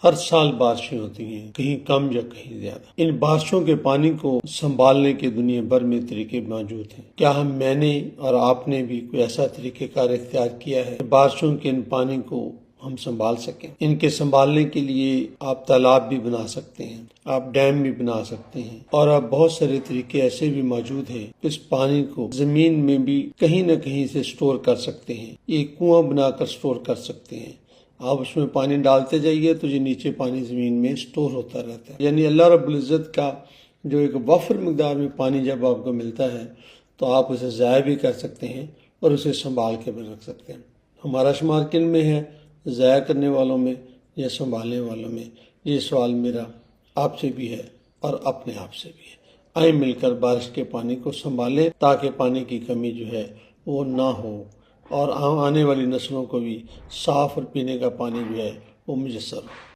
हर साल बारिशें होती हैं, कहीं कम या कहीं ज्यादा। इन बारिशों के पानी को संभालने के दुनिया भर में तरीके मौजूद हैं। क्या मैंने और आपने भी कोई ऐसा तरीकेकार इख्तियार किया है बारिशों के इन पानी को हम संभाल सकें? इनके संभालने के लिए आप तालाब भी बना सकते हैं, आप डैम भी बना सकते हैं, और अब बहुत सारे तरीके ऐसे भी मौजूद हैं। इस पानी को जमीन में भी कहीं न कहीं से स्टोर कर सकते हैं। एक कुआं बनाकर स्टोर कर सकते हैं। आप उसमें पानी डालते जाइए तो ये नीचे पानी जमीन में स्टोर होता रहता है। यानी अल्लाह रब्बुल इज़्ज़त का जो एक वफर मिकदार में पानी जब आपको मिलता है तो आप उसे ज़ाया भी कर सकते हैं और उसे संभाल के भी रख सकते हैं। हमारा शुमार किन में है, ज़ाया करने वालों में या संभालने वालों में? ये सवाल मेरा आपसे भी है और अपने आप से भी है। आए मिलकर बारिश के पानी को संभालें ताकि पानी की कमी जो है वो ना हो और आने वाली नस्लों को भी साफ और पीने का पानी जो है वो मुयस्सर हो।